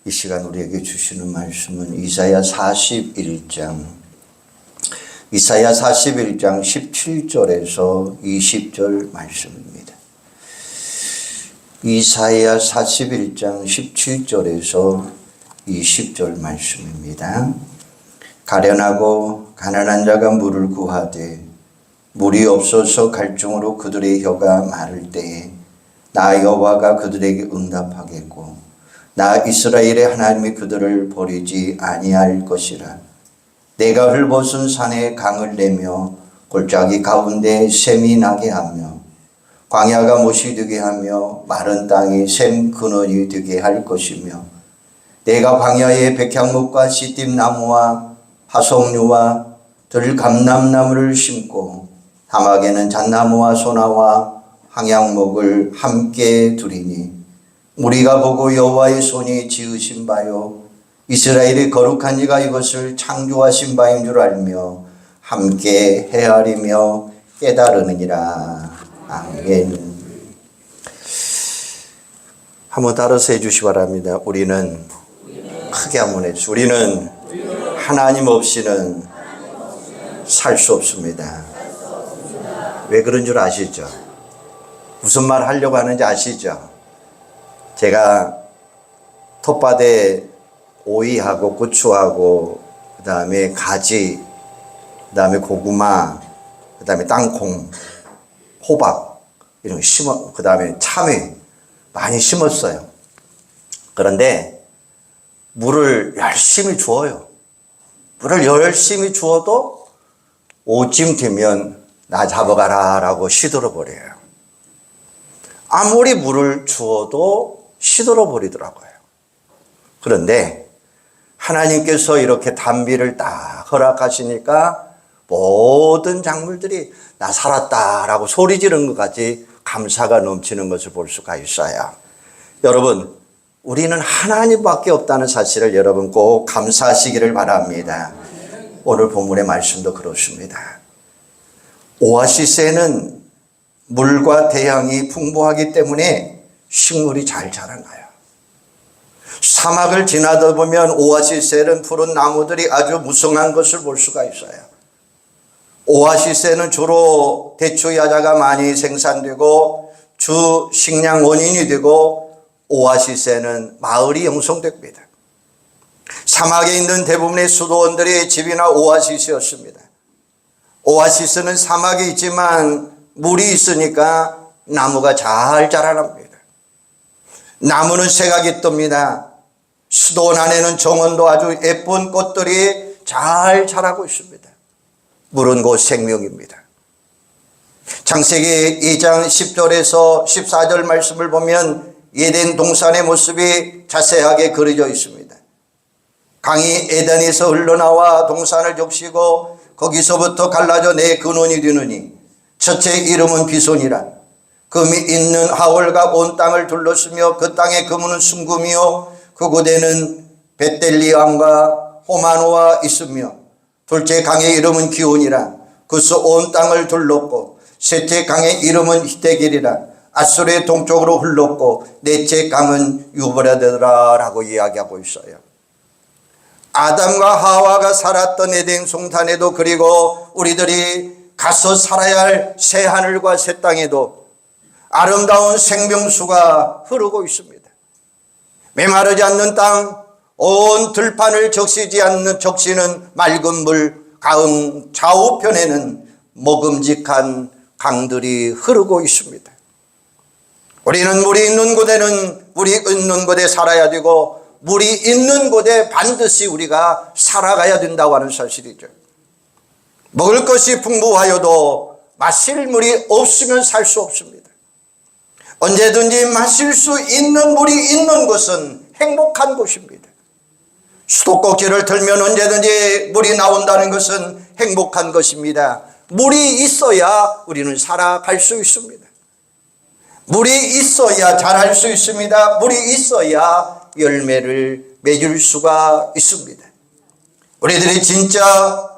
이 시간 우리에게 주시는 말씀은 이사야 41장 17절에서 20절 말씀입니다. 이사야 41장 17절에서 20절 말씀입니다. 가련하고 가난한 자가 물을 구하되 물이 없어서 갈증으로 그들의 혀가 마를 때에 나 여호와가 그들에게 응답하겠고 나 이스라엘의 하나님이 그들을 버리지 아니할 것이라. 내가 헐벗은 산에 강을 내며 골짜기 가운데 샘이 나게 하며 광야가 못이 되게 하며 마른 땅이 샘 근원이 되게 할 것이며 내가 광야에 백향목과 시띠나무와 화석류와 들감람나무를 심고 사막에는 잣나무와 소나와 항양목을 함께 두리니 우리가 보고 여호와의 손이 지으신 바요 이스라엘의 거룩한 이가 이것을 창조하신 바인 줄 알며 함께 헤아리며 깨달으느니라. 아멘. 한번 따라서 해주시기 바랍니다. 우리는 크게 한번 해주시죠. 우리는 하나님 없이는 살 수 없습니다. 왜 그런 줄 아시죠? 무슨 말 하려고 하는지 아시죠? 제가 텃밭에 오이하고 고추하고 그 다음에 가지, 그 다음에 고구마, 그 다음에 땅콩, 호박 이런 거 그 다음에 참외 많이 심었어요. 그런데 물을 열심히 주어요. 물을 열심히 주어도 오쯤 되면 나 잡아가라 라고 시들어 버려요. 아무리 물을 주어도 시들어 버리더라고요. 그런데 하나님께서 이렇게 단비를 딱 허락하시니까 모든 작물들이 나 살았다라고 소리 지르는 것까지 감사가 넘치는 것을 볼 수가 있어요. 여러분, 우리는 하나님밖에 없다는 사실을 여러분 꼭 감사하시기를 바랍니다. 오늘 본문의 말씀도 그렇습니다. 오아시스에는 물과 대양이 풍부하기 때문에 식물이 잘 자라나요. 사막을 지나다 보면 오아시스에는 푸른 나무들이 아주 무성한 것을 볼 수가 있어요. 오아시스에는 주로 대추 야자가 많이 생산되고 주 식량 원인이 되고 오아시스에는 마을이 형성됩니다. 사막에 있는 대부분의 수도원들의 집이나 오아시스였습니다. 오아시스는 사막에 있지만 물이 있으니까 나무가 잘 자라납니다. 나무는 새각이 뜹니다. 수도원 안에는 정원도 아주 예쁜 꽃들이 잘 자라고 있습니다. 물은 곧 생명입니다. 창세기 2장 10절에서 14절 말씀을 보면 에덴 동산의 모습이 자세하게 그려져 있습니다. 강이 에덴에서 흘러나와 동산을 적시고 거기서부터 갈라져 내 근원이 되느니 첫째 이름은 비손이라. 금이 있는 하월과 온 땅을 둘렀으며 그 땅의 그물은 순금이요 그 고대는 벳델리암과 호마노와 있으며 둘째 강의 이름은 기온이라. 그수 온 땅을 둘렀고 셋째 강의 이름은 히데길이라. 아수르의 동쪽으로 흘렀고 넷째 강은 유브라데라 라고 이야기하고 있어요. 아담과 하와가 살았던 에덴 송탄에도 그리고 우리들이 가서 살아야 할 새 하늘과 새 땅에도 아름다운 생명수가 흐르고 있습니다. 메마르지 않는 땅, 온 들판을 적시는 맑은 물, 가응 좌우편에는 먹음직한 강들이 흐르고 있습니다. 우리는 물이 있는 곳에 살아야 되고 물이 있는 곳에 반드시 우리가 살아가야 된다고 하는 사실이죠. 먹을 것이 풍부하여도 마실 물이 없으면 살 수 없습니다. 언제든지 마실 수 있는 물이 있는 곳은 행복한 곳입니다. 수도꼭지를 틀면 언제든지 물이 나온다는 것은 행복한 것입니다. 물이 있어야 우리는 살아갈 수 있습니다. 물이 있어야 자랄 수 있습니다. 물이 있어야 열매를 맺을 수가 있습니다. 우리들이 진짜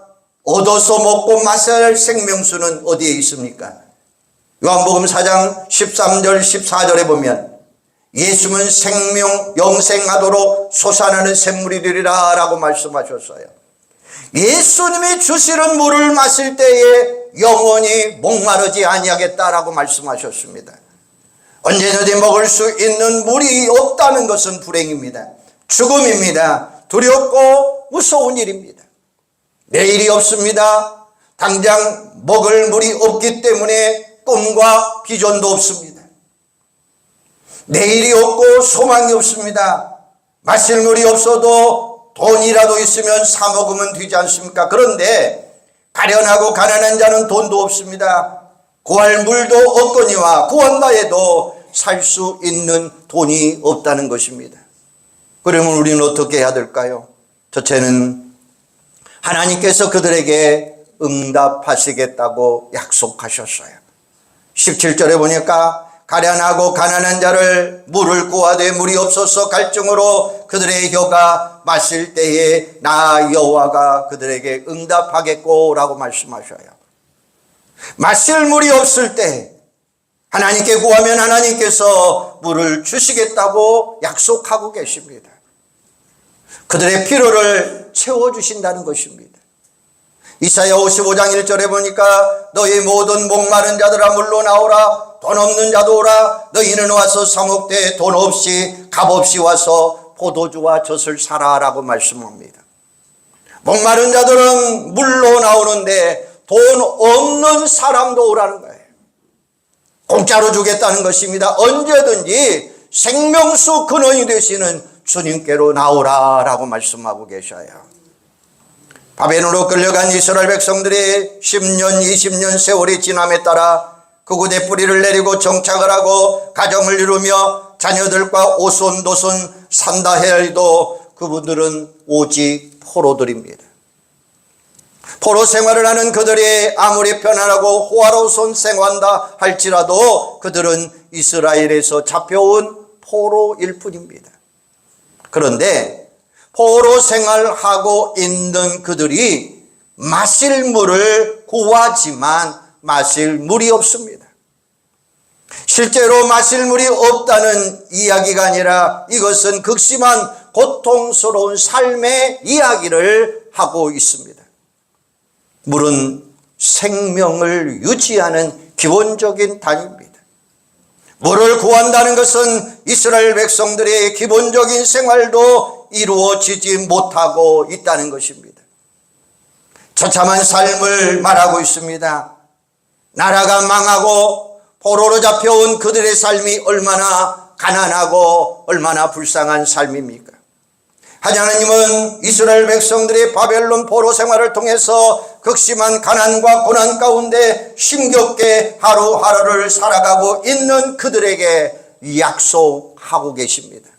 얻어서 먹고 마셔야 할 생명수는 어디에 있습니까? 요한복음 4장 13절 14절에 보면 예수는 생명 영생하도록 솟아나는 샘물이 되리라 라고 말씀하셨어요. 예수님이 주시는 물을 마실 때에 영원히 목마르지 아니하겠다라고 말씀하셨습니다. 언제든지 먹을 수 있는 물이 없다는 것은 불행입니다. 죽음입니다. 두렵고 무서운 일입니다. 내일이 없습니다. 당장 먹을 물이 없기 때문에 꿈과 비전도 없습니다. 내일이 없고 소망이 없습니다. 마실 물이 없어도 돈이라도 있으면 사 먹으면 되지 않습니까? 그런데 가련하고 가난한 자는 돈도 없습니다. 구할 물도 없거니와 구한다 해도 살 수 있는 돈이 없다는 것입니다. 그러면 우리는 어떻게 해야 될까요? 첫째는 하나님께서 그들에게 응답하시겠다고 약속하셨어요. 17절에 보니까 가련하고 가난한 자를 물을 구하되 물이 없어서 갈증으로 그들의 혀가 마실 때에 나 여호와가 그들에게 응답하겠고 라고 말씀하셔요. 마실 물이 없을 때 하나님께 구하면 하나님께서 물을 주시겠다고 약속하고 계십니다. 그들의 필요를 채워주신다는 것입니다. 이사야 55장 1절에 보니까 너희 모든 목마른 자들아 물로 나오라. 돈 없는 자도 오라. 너희는 와서 사목대에 돈 없이 값 없이 와서 포도주와 젖을 사라 라고 말씀합니다. 목마른 자들은 물로 나오는데 돈 없는 사람도 오라는 거예요. 공짜로 주겠다는 것입니다. 언제든지 생명수 근원이 되시는 주님께로 나오라 라고 말씀하고 계셔요. 바벨론으로 끌려간 이스라엘 백성들이 10년 20년 세월이 지남에 따라 그곳에 뿌리를 내리고 정착을 하고 가정을 이루며 자녀들과 오손도손 산다 해도 그분들은 오직 포로들입니다. 포로 생활을 하는 그들이 아무리 편안하고 호화로운 생활한다 할지라도 그들은 이스라엘에서 잡혀온 포로일 뿐입니다. 그런데 포로 생활하고 있는 그들이 마실 물을 구하지만 마실 물이 없습니다. 실제로 마실 물이 없다는 이야기가 아니라 이것은 극심한 고통스러운 삶의 이야기를 하고 있습니다. 물은 생명을 유지하는 기본적인 단위입니다. 물을 구한다는 것은 이스라엘 백성들의 기본적인 생활도 이루어지지 못하고 있다는 것입니다. 처참한 삶을 말하고 있습니다. 나라가 망하고 포로로 잡혀온 그들의 삶이 얼마나 가난하고 얼마나 불쌍한 삶입니까? 하나님은 이스라엘 백성들의 바벨론 포로 생활을 통해서 극심한 가난과 고난 가운데 힘겹게 하루하루를 살아가고 있는 그들에게 약속하고 계십니다.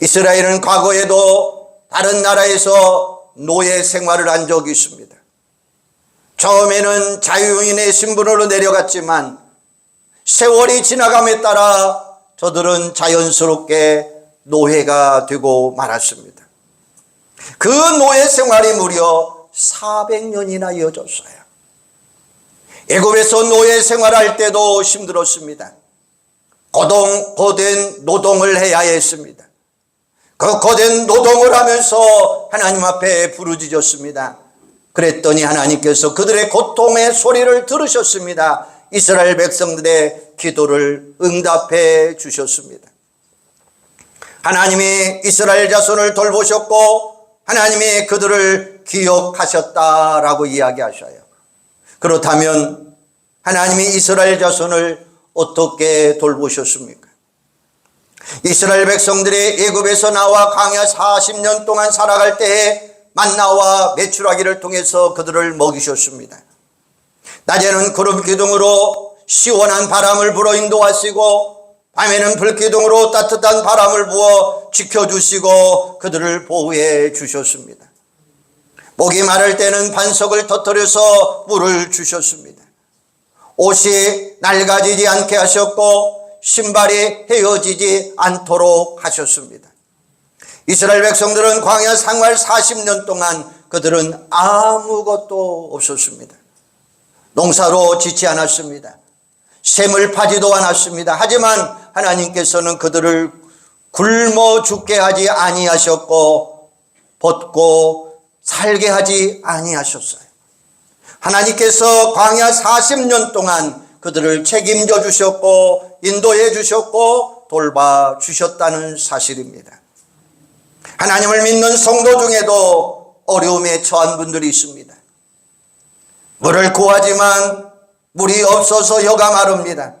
이스라엘은 과거에도 다른 나라에서 노예 생활을 한 적이 있습니다. 처음에는 자유인의 신분으로 내려갔지만 세월이 지나감에 따라 저들은 자연스럽게 노예가 되고 말았습니다. 그 노예 생활이 무려 400년이나 이어졌어요. 애굽에서 노예 생활할 때도 힘들었습니다. 거된 노동을 해야 했습니다. 그 거된 노동을 하면서 하나님 앞에 부르짖었습니다. 그랬더니 하나님께서 그들의 고통의 소리를 들으셨습니다. 이스라엘 백성들의 기도를 응답해 주셨습니다. 하나님이 이스라엘 자손을 돌보셨고 하나님이 그들을 기억하셨다라고 이야기하셔요. 그렇다면 하나님이 이스라엘 자손을 어떻게 돌보셨습니까? 이스라엘 백성들이 애굽에서 나와 광야 40년 동안 살아갈 때에 만나와 메추라기를 통해서 그들을 먹이셨습니다. 낮에는 구름 기둥으로 시원한 바람을 불어 인도하시고 밤에는 불기둥으로 따뜻한 바람을 부어 지켜주시고 그들을 보호해 주셨습니다. 목이 마를 때는 반석을 터뜨려서 물을 주셨습니다. 옷이 낡아지지 않게 하셨고 신발이 헤어지지 않도록 하셨습니다. 이스라엘 백성들은 광야 생활 40년 동안 그들은 아무것도 없었습니다. 농사로 짓지 않았습니다. 샘을 파지도 않았습니다. 하지만 하나님께서는 그들을 굶어 죽게 하지 아니하셨고 벗고 살게 하지 아니하셨어요. 하나님께서 광야 40년 동안 그들을 책임져 주셨고 인도해 주셨고 돌봐 주셨다는 사실입니다. 하나님을 믿는 성도 중에도 어려움에 처한 분들이 있습니다. 물을 구하지만 물이 없어서 혀가 마릅니다.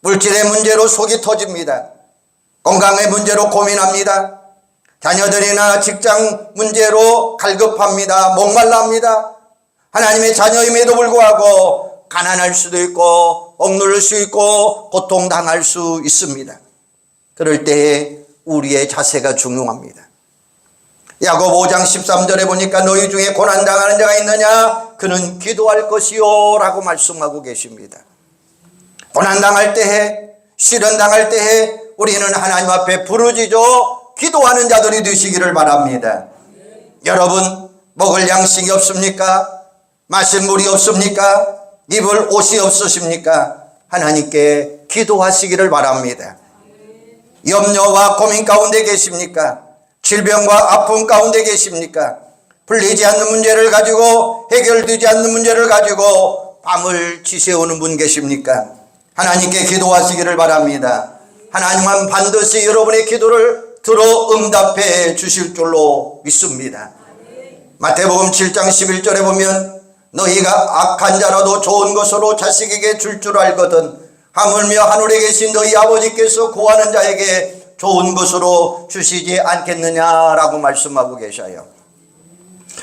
물질의 문제로 속이 터집니다. 건강의 문제로 고민합니다. 자녀들이나 직장 문제로 갈급합니다. 목말라합니다. 하나님의 자녀임에도 불구하고 가난할 수도 있고 억누를 수 있고 고통당할 수 있습니다. 그럴 때에 우리의 자세가 중요합니다. 야고보 5장 13절에 보니까 너희 중에 고난당하는 자가 있느냐? 그는 기도할 것이요 라고 말씀하고 계십니다. 고난당할 때에 시련당할 때에 우리는 하나님 앞에 부르짖어 기도하는 자들이 되시기를 바랍니다. 여러분, 먹을 양식이 없습니까? 마실 물이 없습니까? 입을 옷이 없으십니까? 하나님께 기도하시기를 바랍니다. 염려와 고민 가운데 계십니까? 질병과 아픔 가운데 계십니까? 풀리지 않는 문제를 가지고 해결되지 않는 문제를 가지고 밤을 지새우는 분 계십니까? 하나님께 기도하시기를 바랍니다. 하나님은 반드시 여러분의 기도를 들어 응답해 주실 줄로 믿습니다. 마태복음 7장 11절에 보면 너희가 악한 자라도 좋은 것으로 자식에게 줄 줄 알거든 하물며 하늘에 계신 너희 아버지께서 구하는 자에게 좋은 것으로 주시지 않겠느냐라고 말씀하고 계셔요.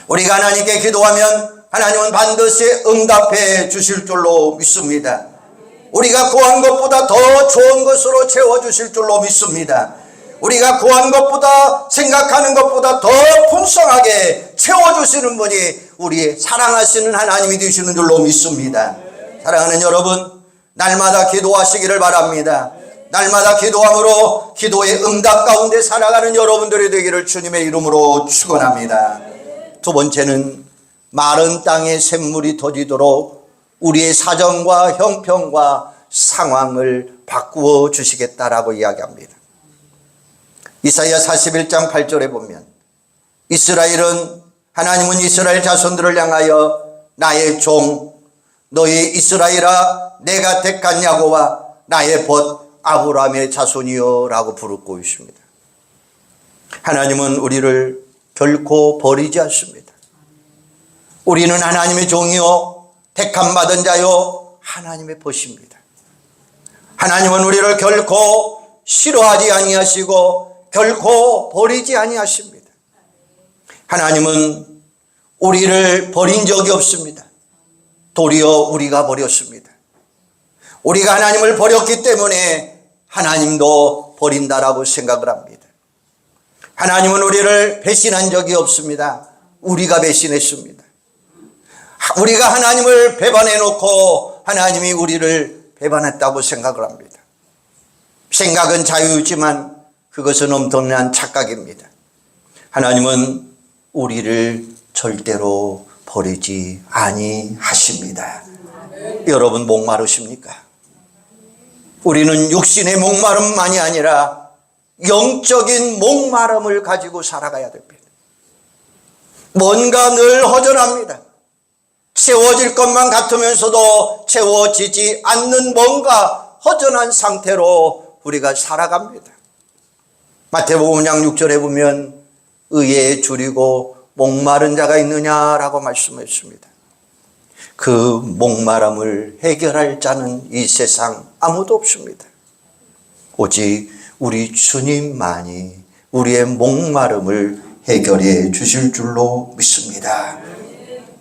우리가 하나님께 기도하면 하나님은 반드시 응답해 주실 줄로 믿습니다. 우리가 구한 것보다 더 좋은 것으로 채워주실 줄로 믿습니다. 우리가 구한 것보다 생각하는 것보다 더 풍성하게 채워주시는 분이 우리 사랑하시는 하나님이 되시는 줄로 믿습니다. 사랑하는 여러분, 날마다 기도하시기를 바랍니다. 날마다 기도함으로 기도의 응답 가운데 살아가는 여러분들이 되기를 주님의 이름으로 축원합니다. 두 번째는 마른 땅에 샘물이 터지도록 우리의 사정과 형편과 상황을 바꾸어 주시겠다라고 이야기합니다. 이사야 41장 8절에 보면 하나님은 이스라엘 자손들을 향하여 나의 종 너희 이스라엘아 내가 택한 야고와 나의 벗 아브라함의 자손이여 라고 부르고 있습니다. 하나님은 우리를 결코 버리지 않습니다. 우리는 하나님의 종이요 택함 받은 자요 하나님의 벗입니다. 하나님은 우리를 결코 싫어하지 아니하시고 결코 버리지 아니하십니다. 하나님은 우리를 버린 적이 없습니다. 도리어 우리가 버렸습니다. 우리가 하나님을 버렸기 때문에 하나님도 버린다라고 생각을 합니다. 하나님은 우리를 배신한 적이 없습니다. 우리가 배신했습니다. 우리가 하나님을 배반해 놓고 하나님이 우리를 배반했다고 생각을 합니다. 생각은 자유지만 그것은 엄청난 착각입니다. 하나님은 우리를 절대로 버리지 아니하십니다. 여러분 목마르십니까? 우리는 육신의 목마름만이 아니라 영적인 목마름을 가지고 살아가야 됩니다. 뭔가 늘 허전합니다. 채워질 것만 같으면서도 채워지지 않는 뭔가 허전한 상태로 우리가 살아갑니다. 마태복음 5장 6절에 보면 의에 줄이고 목마른 자가 있느냐라고 말씀했습니다. 그 목마름을 해결할 자는 이 세상 아무도 없습니다. 오직 우리 주님만이 우리의 목마름을 해결해 주실 줄로 믿습니다.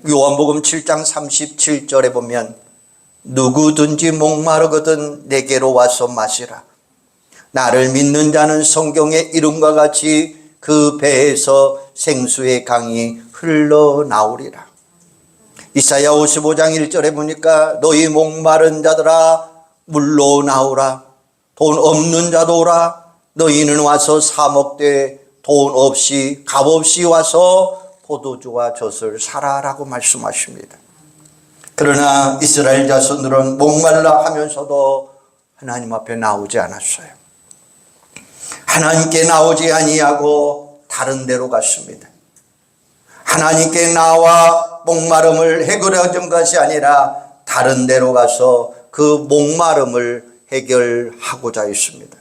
요한복음 7장 37절에 보면 누구든지 목마르거든 내게로 와서 마시라. 나를 믿는 자는 성경의 이름과 같이 그 배에서 생수의 강이 흘러나오리라. 이사야 55장 1절에 보니까 너희 목마른 자들아 물로 나오라. 돈 없는 자도 오라. 너희는 와서 사 먹되 돈 없이 값없이 와서 포도주와 젖을 사라라고 말씀하십니다. 그러나 이스라엘 자손들은 목말라 하면서도 하나님 앞에 나오지 않았어요. 하나님께 나오지 아니하고 다른 데로 갔습니다. 하나님께 나와 목마름을 해결해 준 것이 아니라 다른 데로 가서 그 목마름을 해결하고자 했습니다.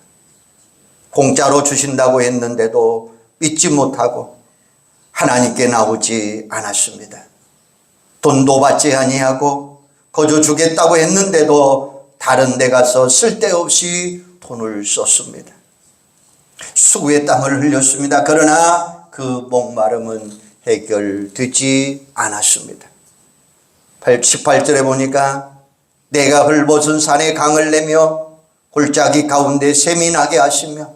공짜로 주신다고 했는데도 믿지 못하고 하나님께 나오지 않았습니다. 돈도 받지 아니하고 거저 주겠다고 했는데도 다른 데 가서 쓸데없이 돈을 썼습니다. 수고의 땀을 흘렸습니다. 그러나 그 목마름은 해결되지 않았습니다. 18절에 보니까 내가 헐벗은 산에 강을 내며 골짜기 가운데 샘이 나게 하시며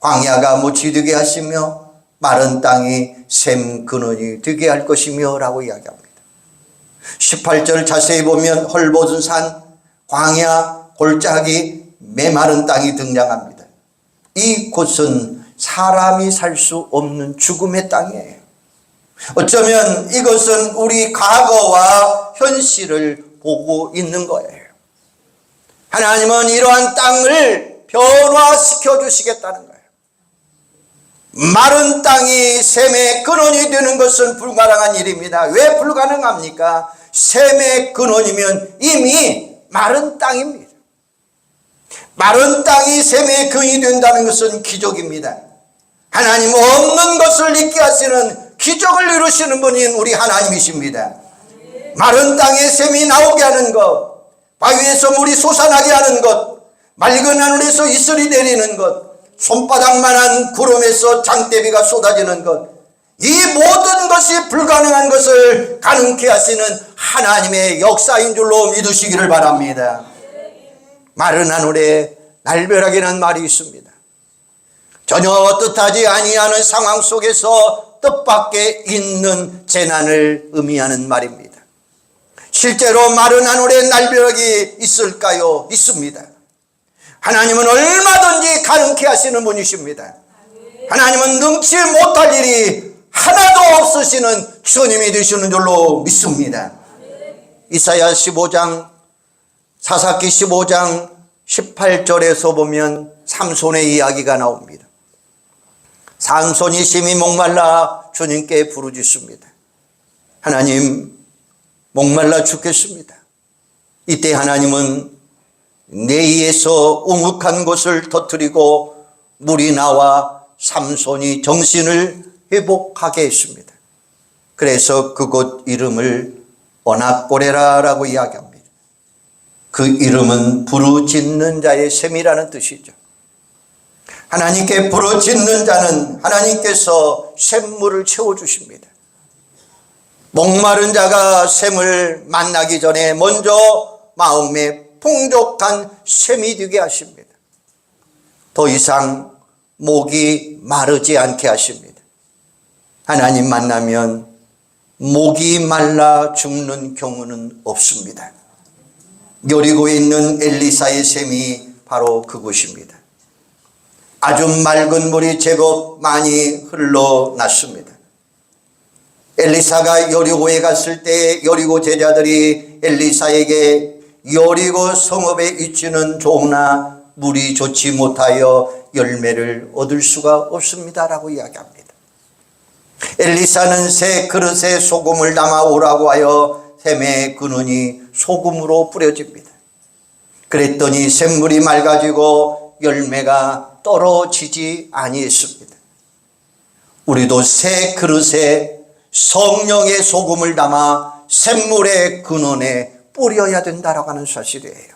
광야가 묻이 되게 하시며 마른 땅이 샘 근원이 되게 할 것이며 라고 이야기합니다. 18절 자세히 보면 헐벗은 산, 광야, 골짜기, 메마른 땅이 등장합니다. 이 곳은 사람이 살 수 없는 죽음의 땅이에요. 어쩌면 이것은 우리 과거와 현실을 보고 있는 거예요. 하나님은 이러한 땅을 변화시켜 주시겠다는 거예요. 마른 땅이 샘의 근원이 되는 것은 불가능한 일입니다. 왜 불가능합니까? 샘의 근원이면 이미 마른 땅입니다. 마른 땅이 샘의 근원이 된다는 것은 기적입니다. 하나님 없는 것을 있게 하시는 기적을 이루시는 분인 우리 하나님이십니다. 마른 땅에 샘이 나오게 하는 것, 바위에서 물이 솟아나게 하는 것, 맑은 하늘에서 이슬이 내리는 것, 손바닥만한 구름에서 장대비가 쏟아지는 것, 이 모든 것이 불가능한 것을 가능케 하시는 하나님의 역사인 줄로 믿으시기를 바랍니다. 마른 하늘에 날벼락이라는 말이 있습니다. 전혀 뜻하지 아니하는 상황 속에서 뜻밖에 있는 재난을 의미하는 말입니다. 실제로 마른 하늘에 날벼락이 있을까요? 있습니다. 하나님은 얼마든지 가능케 하시는 분이십니다. 하나님은 능치 못할 일이 하나도 없으시는 주님이 되시는 줄로 믿습니다. 이사야 15장, 사사기 15장 18절에서 보면 삼손의 이야기가 나옵니다. 삼손이 심히 목말라 주님께 부르짖습니다. 하나님, 목말라 죽겠습니다. 이때 하나님은 내이에서 웅욱한 곳을 터뜨리고 물이 나와 삼손이 정신을 회복하게 했습니다. 그래서 그곳 이름을 어낙고레라라고 이야기합니다. 그 이름은 부르짖는 자의 샘이라는 뜻이죠. 하나님께 부르짖는 자는 하나님께서 샘물을 채워주십니다. 목마른 자가 샘을 만나기 전에 먼저 마음에 풍족한 샘이 되게 하십니다. 더 이상 목이 마르지 않게 하십니다. 하나님 만나면 목이 말라 죽는 경우는 없습니다. 여리고에 있는 엘리사의 샘이 바로 그곳입니다. 아주 맑은 물이 제법 많이 흘러났습니다. 엘리사가 여리고에 갔을 때 여리고 제자들이 엘리사에게 여리고 성읍의 위치는 좋으나 물이 좋지 못하여 열매를 얻을 수가 없습니다라고 이야기합니다. 엘리사는 새 그릇에 소금을 담아 오라고 하여 샘의 근원이 소금으로 뿌려집니다. 그랬더니 샘물이 맑아지고 열매가 떨어지지 아니했습니다. 우리도 새 그릇에 성령의 소금을 담아 샘물의 근원에 뿌려야 된다라고 하는 사실이에요.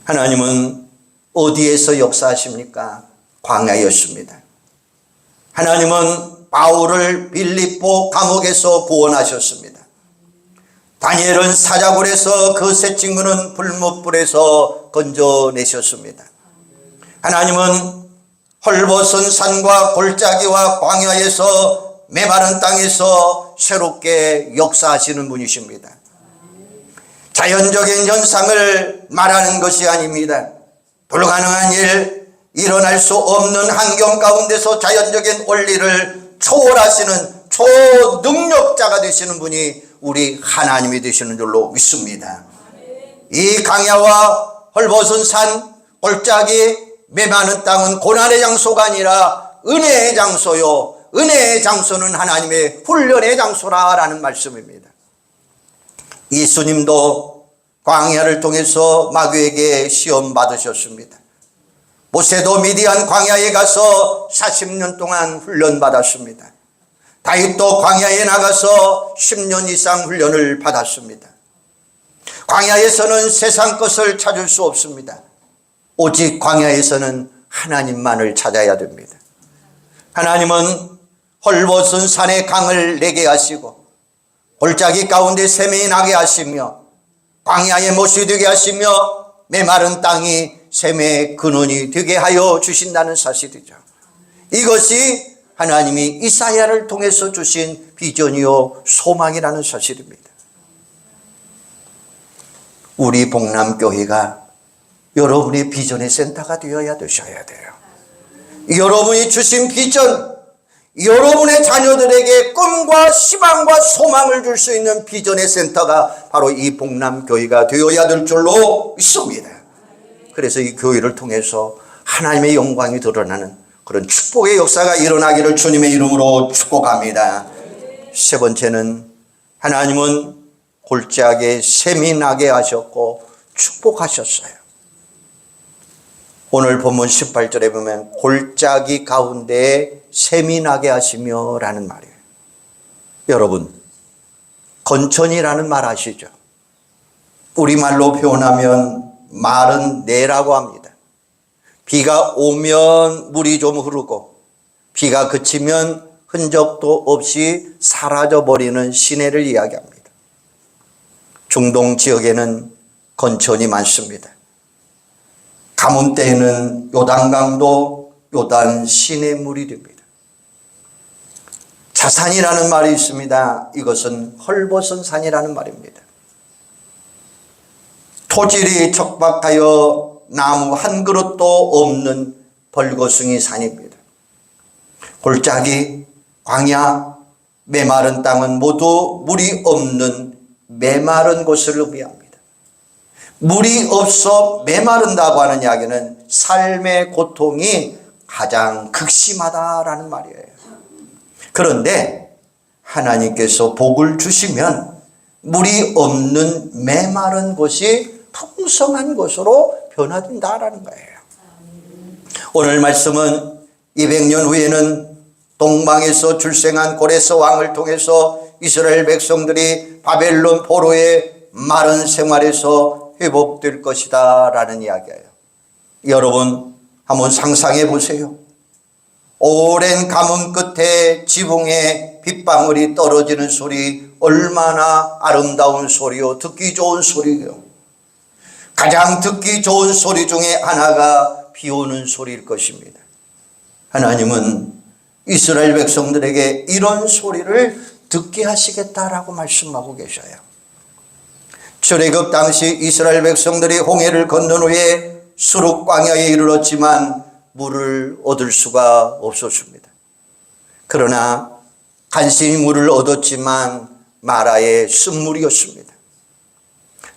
하나님은 어디에서 역사하십니까? 광야였습니다. 하나님은 바울을 빌립보 감옥에서 구원하셨습니다. 다니엘은 사자굴에서 그 세 친구는 불못불에서 건져내셨습니다. 하나님은 헐벗은 산과 골짜기와 광야에서 메마른 땅에서 새롭게 역사하시는 분이십니다. 자연적인 현상을 말하는 것이 아닙니다. 불가능한 일, 일어날 수 없는 환경 가운데서 자연적인 원리를 초월하시는 초능력자가 되시는 분이 우리 하나님이 되시는 줄로 믿습니다. 이 강야와 헐벗은 산, 골짜기, 메마른 땅은 고난의 장소가 아니라 은혜의 장소요, 은혜의 장소는 하나님의 훈련의 장소라는 말씀입니다. 예수님도 광야를 통해서 마귀에게 시험 받으셨습니다. 모세도 미디안 광야에 가서 40년 동안 훈련 받았습니다. 다윗도 광야에 나가서 10년 이상 훈련을 받았습니다. 광야에서는 세상 것을 찾을 수 없습니다. 오직 광야에서는 하나님만을 찾아야 됩니다. 하나님은 헐벗은 산에 강을 내게 하시고 골짜기 가운데 샘이 나게 하시며 광야에 못이 되게 하시며 메마른 땅이 샘의 근원이 되게 하여 주신다는 사실이죠. 이것이 하나님이 이사야를 통해서 주신 비전이요 소망이라는 사실입니다. 우리 복남교회가 여러분의 비전의 센터가 되어야 되셔야 돼요. 여러분이 주신 비전, 여러분의 자녀들에게 꿈과 희망과 소망을 줄 수 있는 비전의 센터가 바로 이 복남교회가 되어야 될 줄로 믿습니다. 그래서 이 교회를 통해서 하나님의 영광이 드러나는 그런 축복의 역사가 일어나기를 주님의 이름으로 축복합니다. 세 번째는 하나님은 골짜기에 샘이 나게 하셨고 축복하셨어요. 오늘 본문 18절에 보면 골짜기 가운데에 샘이 나게 하시며 라는 말이에요. 여러분, 건천이라는 말 아시죠? 우리말로 표현하면 마른 내라고 합니다. 비가 오면 물이 좀 흐르고 비가 그치면 흔적도 없이 사라져버리는 시내를 이야기합니다. 중동 지역에는 건천이 많습니다. 가뭄 때에는 요단강도 요단 시내물이 됩니다. 자산이라는 말이 있습니다. 이것은 헐벗은 산이라는 말입니다. 토질이 척박하여 나무 한 그릇도 없는 벌거숭이 산입니다. 골짜기, 광야, 메마른 땅은 모두 물이 없는 메마른 곳을 의미합니다. 물이 없어 메마른다고 하는 이야기는 삶의 고통이 가장 극심하다라는 말이에요. 그런데 하나님께서 복을 주시면 물이 없는 메마른 곳이 풍성한 곳으로 변화된다라는 거예요. 오늘 말씀은 200년 후에는 동방에서 출생한 고레스 왕을 통해서 이스라엘 백성들이 바벨론 포로의 마른 생활에서 회복될 것이다 라는 이야기예요. 여러분 한번 상상해 보세요. 오랜 가뭄 끝에 지붕에 빗방울이 떨어지는 소리, 얼마나 아름다운 소리요, 듣기 좋은 소리요. 가장 듣기 좋은 소리 중에 하나가 비 오는 소리일 것입니다. 하나님은 이스라엘 백성들에게 이런 소리를 듣게 하시겠다라고 말씀하고 계셔요. 출애굽 당시 이스라엘 백성들이 홍해를 건넌 후에 수르 광야에 이르렀지만 물을 얻을 수가 없었습니다. 그러나 간신히 물을 얻었지만 마라의 쓴물이었습니다.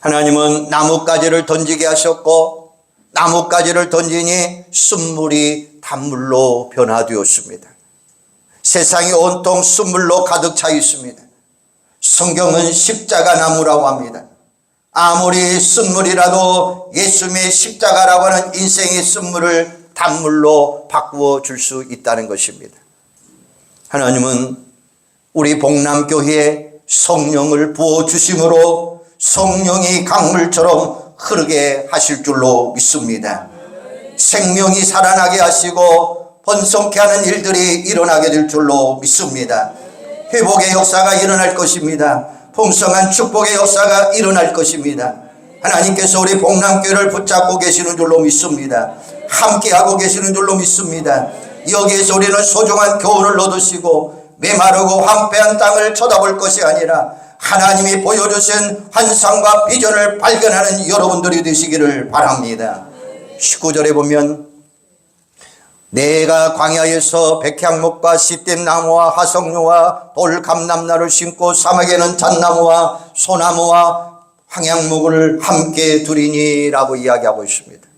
하나님은 나뭇가지를 던지게 하셨고 나뭇가지를 던지니 쓴물이 단물로 변화되었습니다. 세상이 온통 쓴물로 가득 차 있습니다. 성경은 십자가 나무라고 합니다. 아무리 쓴물이라도 예수님의 십자가라고 하는 인생의 쓴물을 단물로 바꾸어 줄 수 있다는 것입니다. 하나님은 우리 복남교회에 성령을 부어주심으로 성령이 강물처럼 흐르게 하실 줄로 믿습니다. 생명이 살아나게 하시고 번성케 하는 일들이 일어나게 될 줄로 믿습니다. 회복의 역사가 일어날 것입니다. 풍성한 축복의 역사가 일어날 것입니다. 하나님께서 우리 복남교회를 붙잡고 계시는 줄로 믿습니다. 함께하고 계시는 줄로 믿습니다. 여기에서 우리는 소중한 교훈을 얻으시고 메마르고 황폐한 땅을 쳐다볼 것이 아니라 하나님이 보여주신 환상과 비전을 발견하는 여러분들이 되시기를 바랍니다. 19절에 보면 내가 광야에서 백향목과 시띠나무와 화석류와 돌감람나를 심고 사막에는 잣나무와 소나무와 황양목을 함께 두리니라고 이야기하고 있습니다.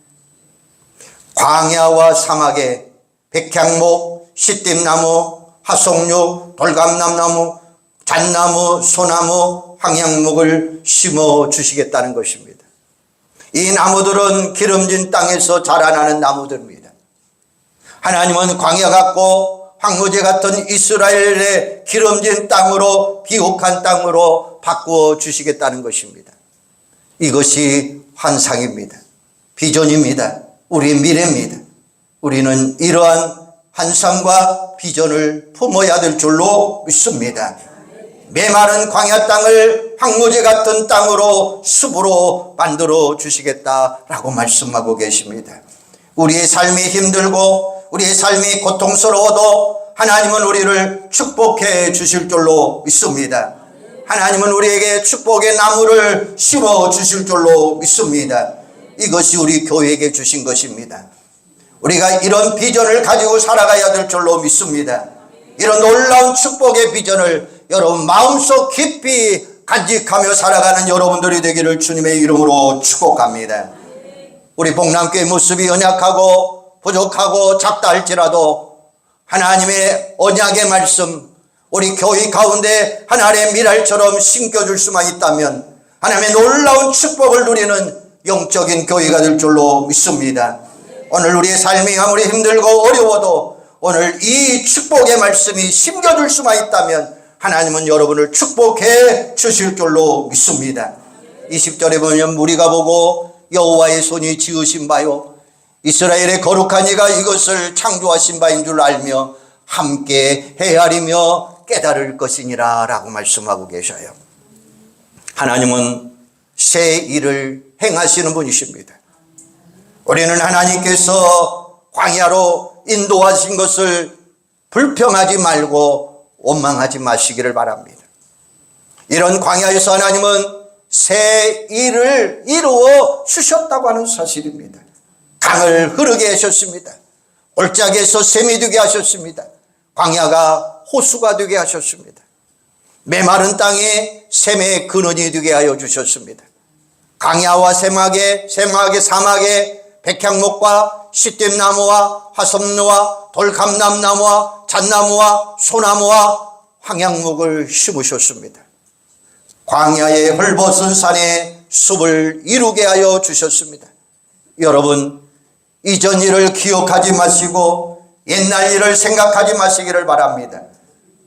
광야와 사막에 백향목, 시띠나무, 화석류, 돌감람나무, 잣나무, 소나무, 황양목을 심어 주시겠다는 것입니다. 이 나무들은 기름진 땅에서 자라나는 나무들입니다. 하나님은 광야 같고 황무지 같은 이스라엘의 기름진 땅으로, 비옥한 땅으로 바꾸어 주시겠다는 것입니다. 이것이 환상입니다. 비전입니다. 우리의 미래입니다. 우리는 이러한 환상과 비전을 품어야 될 줄로 믿습니다. 메마른 광야 땅을 황무지 같은 땅으로, 숲으로 만들어 주시겠다라고 말씀하고 계십니다. 우리의 삶이 힘들고 우리의 삶이 고통스러워도 하나님은 우리를 축복해 주실 줄로 믿습니다. 하나님은 우리에게 축복의 나무를 심어 주실 줄로 믿습니다. 이것이 우리 교회에게 주신 것입니다. 우리가 이런 비전을 가지고 살아가야 될 줄로 믿습니다. 이런 놀라운 축복의 비전을 여러분 마음속 깊이 간직하며 살아가는 여러분들이 되기를 주님의 이름으로 축복합니다. 우리 복남교회 모습이 연약하고 부족하고 작다 할지라도 하나님의 언약의 말씀, 우리 교회 가운데 하나님의 미랄처럼 심겨줄 수만 있다면 하나님의 놀라운 축복을 누리는 영적인 교회가 될 줄로 믿습니다. 오늘 우리의 삶이 아무리 힘들고 어려워도 오늘 이 축복의 말씀이 심겨줄 수만 있다면 하나님은 여러분을 축복해 주실 줄로 믿습니다. 20절에 보면 무리가 보고 여호와의 손이 지으신 바요 이스라엘의 거룩한 이가 이것을 창조하신 바인 줄 알며 함께 헤아리며 깨달을 것이니라 라고 말씀하고 계셔요. 하나님은 새 일을 행하시는 분이십니다. 우리는 하나님께서 광야로 인도하신 것을 불평하지 말고 원망하지 마시기를 바랍니다. 이런 광야에서 하나님은 새 일을 이루어 주셨다고 하는 사실입니다. 강을 흐르게 하셨습니다. 골짜기에서 샘이 되게 하셨습니다. 광야가 호수가 되게 하셨습니다. 메마른 땅에 샘의 근원이 되게 하여 주셨습니다. 광야와 사막에 백향목과 시띠나무와 화석류와 돌감람나무와 잣나무와 소나무와 황양목을 심으셨습니다. 광야의 헐벗은 산에 숲을 이루게 하여 주셨습니다. 여러분, 이전 일을 기억하지 마시고 옛날 일을 생각하지 마시기를 바랍니다.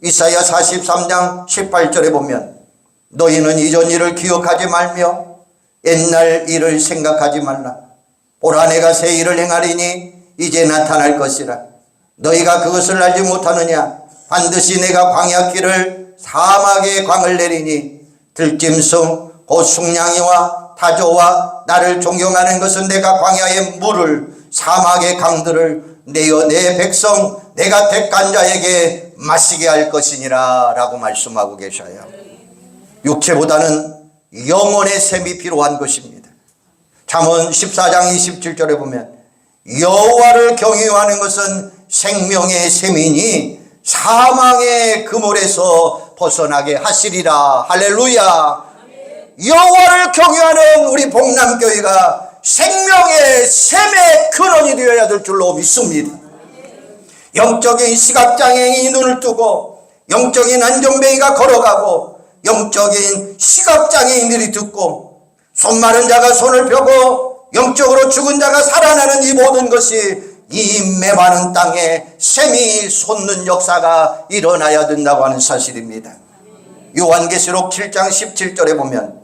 이사야 43장 18절에 보면 너희는 이전 일을 기억하지 말며 옛날 일을 생각하지 말라. 보라 내가 새 일을 행하리니 이제 나타날 것이라. 너희가 그것을 알지 못하느냐. 반드시 내가 광야길을 사막에 광을 내리니 들짐승 곧 숙량이와 타조와 나를 존경하는 것은 내가 광야의 물을 사막의 강들을 내어 내 백성 내가 택한 자에게 마시게 할 것이니라 라고 말씀하고 계셔요. 육체보다는 영혼의 샘이 필요한 것입니다. 잠언 14장 27절에 보면 여호와를 경외하는 것은 생명의 샘이니 사망의 그물에서 벗어나게 하시리라. 할렐루야. 여호와를 경외하는 우리 복남교회가 생명의 샘의 근원이 되어야 될 줄로 믿습니다. 영적인 시각장애인이 눈을 뜨고 영적인 안정뱅이가 걸어가고 영적인 시각장애인들이 듣고 손 마른 자가 손을 펴고 영적으로 죽은 자가 살아나는 이 모든 것이 이 메마른 땅에 샘이 솟는 역사가 일어나야 된다고 하는 사실입니다. 요한계시록 7장 17절에 보면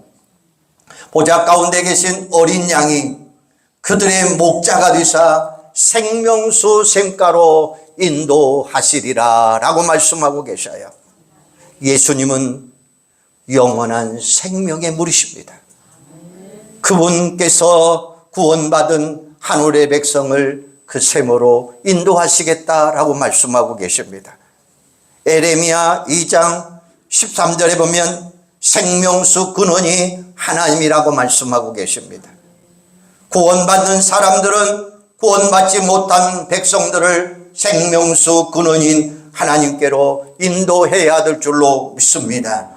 보좌 가운데 계신 어린 양이 그들의 목자가 되사 생명수 샘가로 인도하시리라 라고 말씀하고 계셔요. 예수님은 영원한 생명의 물이십니다. 그분께서 구원받은 하늘의 백성을 그 샘으로 인도하시겠다라고 말씀하고 계십니다. 에레미야 2장 13절에 보면 생명수 근원이 하나님이라고 말씀하고 계십니다. 구원받는 사람들은 구원받지 못한 백성들을 생명수 근원인 하나님께로 인도해야 될 줄로 믿습니다.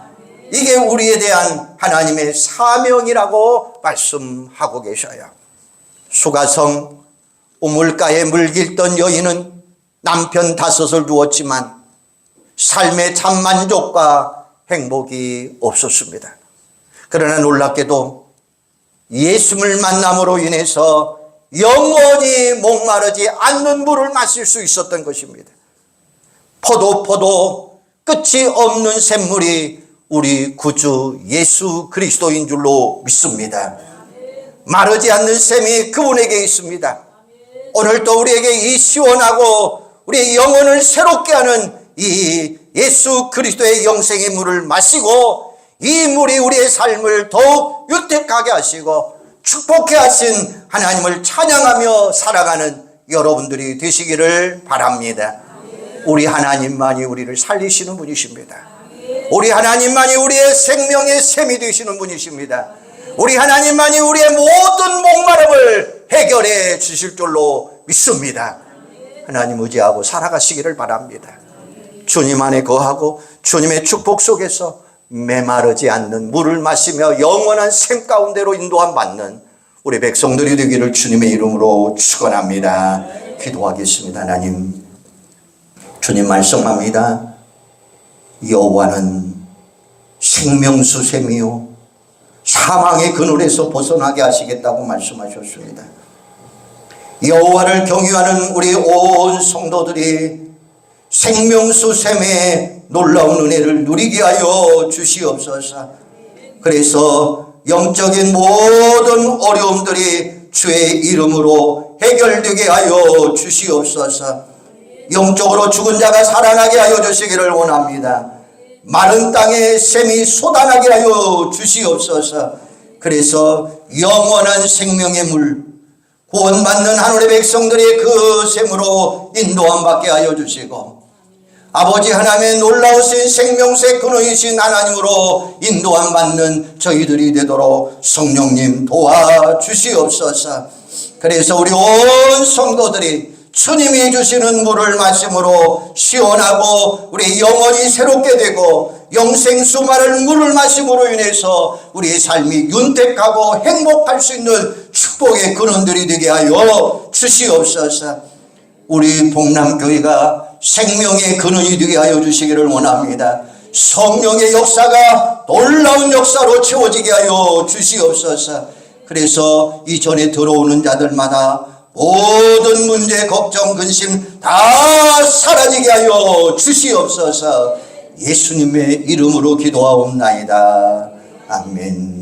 이게 우리에 대한 하나님의 사명이라고 말씀하고 계셔요. 수가성 우물가에 물길던 여인은 남편 5을 두었지만 삶의 참만족과 행복이 없었습니다. 그러나 놀랍게도 예수를 만남으로 인해서 영원히 목마르지 않는 물을 마실 수 있었던 것입니다. 포도 끝이 없는 샘물이 우리 구주 예수 그리스도인 줄로 믿습니다. 마르지 않는 샘이 그분에게 있습니다. 오늘도 우리에게 이 시원하고 우리의 영혼을 새롭게 하는 이 예수 그리스도의 영생의 물을 마시고 이 물이 우리의 삶을 더욱 윤택하게 하시고 축복해 하신 하나님을 찬양하며 살아가는 여러분들이 되시기를 바랍니다. 우리 하나님만이 우리를 살리시는 분이십니다. 우리 하나님만이 우리의 생명의 샘이 되시는 분이십니다. 우리 하나님만이 우리의 모든 목마름을 해결해 주실 줄로 믿습니다. 하나님 의지하고 살아가시기를 바랍니다. 주님 안에 거하고 주님의 축복 속에서 메마르지 않는 물을 마시며 영원한 샘 가운데로 인도함 받는 우리 백성들이 되기를 주님의 이름으로 축원합니다. 기도하겠습니다. 하나님, 주님 말씀합니다. 여호와는 생명수 샘이요 사망의 그늘에서 벗어나게 하시겠다고 말씀하셨습니다. 여호와를 경유하는 우리 온 성도들이 생명수 샘의 놀라운 은혜를 누리게 하여 주시옵소서. 그래서 영적인 모든 어려움들이 주의 이름으로 해결되게 하여 주시옵소서. 영적으로 죽은 자가 살아나게 하여 주시기를 원합니다. 마른 땅에 샘이 솟아나게 하여 주시옵소서. 그래서 영원한 생명의 물, 구원받는 하늘의 백성들이 그 샘으로 인도함 받게 하여 주시고 아버지 하나님의 놀라우신 생명새 근원이신 하나님으로 인도함 받는 저희들이 되도록 성령님 도와주시옵소서. 그래서 우리 온 성도들이 주님이 주시는 물을 마심으로 시원하고 우리 영혼이 새롭게 되고 영생수 마를 물을 마심으로 인해서 우리의 삶이 윤택하고 행복할 수 있는 축복의 근원들이 되게 하여 주시옵소서. 우리 복남교회가 생명의 근원이 되게 하여 주시기를 원합니다. 성령의 역사가 놀라운 역사로 채워지게 하여 주시옵소서. 그래서 이전에 들어오는 자들마다 모든 문제, 걱정, 근심 다 사라지게 하여 주시옵소서. 예수님의 이름으로 기도하옵나이다. 아멘.